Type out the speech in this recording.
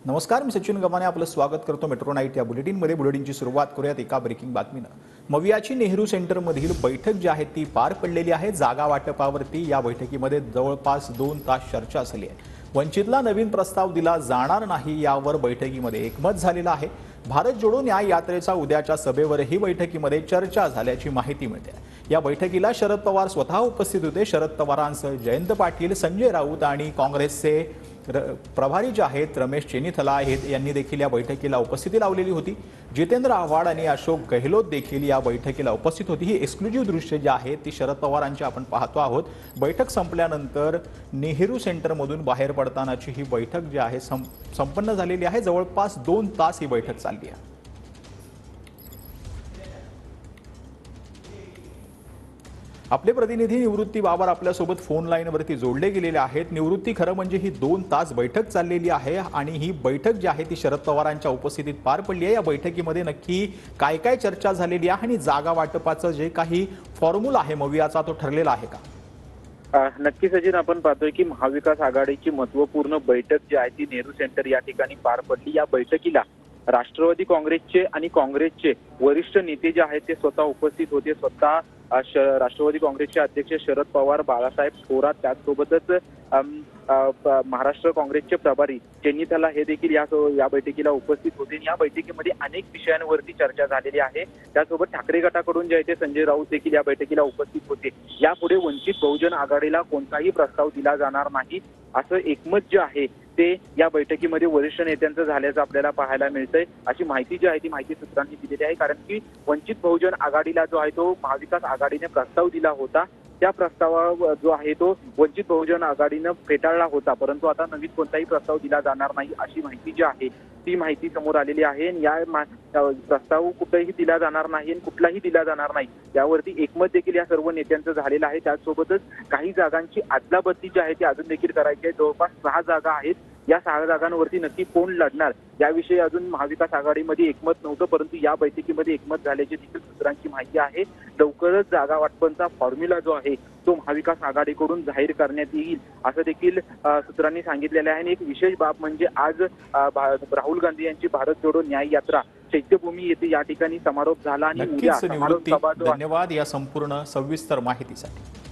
नमस्कार, मी सचिन गव्हाणे आपलं स्वागत करतो मेट्रो नाईट या बुलेटिनमध्ये। बुलेटिनची सुरुवात करूयात एका ब्रेकिंग बातमीनं। मवियाची नेहरू सेंटरमधील बैठक जी आहे ती पार पडलेली आहे। जागा वाटपावरती या बैठकीमध्ये जवळपास 2 तास चर्चा झाली आहे। वंचितला नवीन प्रस्ताव दिला जाणार नाही यावर बैठकीमध्ये एकमत झालेलं आहे। भारत जोडो न्याय यात्रेचा उद्याच्या सभेवरही बैठकीमध्ये चर्चा झाल्याची माहिती मिळते। या बैठकीला शरद पवार स्वतः उपस्थित होते। शरद पवारांसह जयंत पाटील, संजय राऊत आणि काँग्रेसचे प्रभारी जे आहेत रमेश चेन्नीथला यांनी देखील या बैठकीला उपस्थिती लावलेली होती। जितेंद्र आव्हाड आणि अशोक गहलोत देखील या बैठकीला उपस्थित होती। ही एक्सक्लुझिव्ह दृश्य जे आहे ती शरद पवारांची आपण पाहतो आहोत। बैठक संपल्यानंतर नेहरू सेंटरमधून बाहेर पडतानाची ही बैठक जी आहे संपन्न झालेली आहे। जवळपास 2 तास ही बैठक चालली आहे। आपले प्रतिनिधी निवृत्ती बाबर आपल्यासोबत फोन लाईनवरती जोडले गेलेले आहेत। निवृत्ती, खरं म्हणजे ही 2 तास बैठक चाललेली आहे आणि ही बैठक जी आहे ती शरद पवारांच्या उपस्थितीत पार पडली आहे। या बैठकीमध्ये नक्की काय काय चर्चा झालेली आहे आणि जागा वाटपाचं जे काही फॉर्म्युला आहे मवियाचा तो ठरलेला आहे का? नक्की सचिन, आपण पाहतोय की महाविकास आघाडीची महत्वपूर्ण बैठक जी आहे ती नेहरू सेंटर या ठिकाणी पार पडली। या बैठकीला राष्ट्रवादी काँग्रेसचे आणि काँग्रेसचे वरिष्ठ नेते जे आहेत ते स्वतः उपस्थित होते। स्वतः राष्ट्रवादी काँग्रेसचे अध्यक्ष शरद पवार, बाळासाहेब थोरात, त्याचसोबतच महाराष्ट्र काँग्रेसचे प्रभारी चेन्नीथला हे देखील या बैठकीला उपस्थित होते। या बैठकीमध्ये अनेक विषयांवरती चर्चा झालेली आहे। त्यासोबत ठाकरे गटाकडून जे आहे ते संजय राऊत देखील या बैठकीला उपस्थित होते। यापुढे वंचित बहुजन आघाडीला कोणताही प्रस्ताव दिला जाणार नाही असं एकमत जे आहे ते या बैठकीमध्ये वरिष्ठ नेत्यांचं झाल्याचं आपल्याला पाहायला मिळतंय। अशी माहिती जी आहे ती माहिती सूत्रांनी दिलेली आहे। कारण की वंचित बहुजन आघाडीला जो आहे तो महाविकास आघाडीने प्रस्ताव दिला होता, त्या प्रस्तावा जो आहे तो वंचित बहुजन आघाडीनं फेटाळला होता, परंतु आता नवीन कोणताही प्रस्ताव दिला जाणार नाही अशी माहिती जी आहे ती माहिती समोर आलेली आहे। या प्रस्ताव कुठेही दिला जाणार नाही आणि कुठलाही दिला जाणार नाही यावरती एकमत देखील या सर्व नेत्यांचं झालेलं आहे। त्याचसोबतच काही जागांची अदलाबदली जी आहे ती अजून देखील करायची आहे। जवळपास 6 जागा आहेत। या 6 जागांवरती नक्की कोण लढणार याविषयी अजून महाविकास आघाडीमध्ये एकमत नव्हतं, परंतु या बैठकीमध्ये एकमत झाल्याची देखील सूत्रांची माहिती आहे। लवकरच जागा वाटपांचा फॉर्म्युला जो आहे तो महाविकास आघाडीकडून जाहीर करण्यात येईल असं देखील सूत्रांनी सांगितलेलं आहे। आणि एक विशेष बाब म्हणजे आज राहुल गांधी यांची भारत जोडो न्याय यात्रा चैत्यभूमी येथे या ठिकाणी समारोप झाला आणि धन्यवाद या संपूर्ण सविस्तर माहितीसाठी।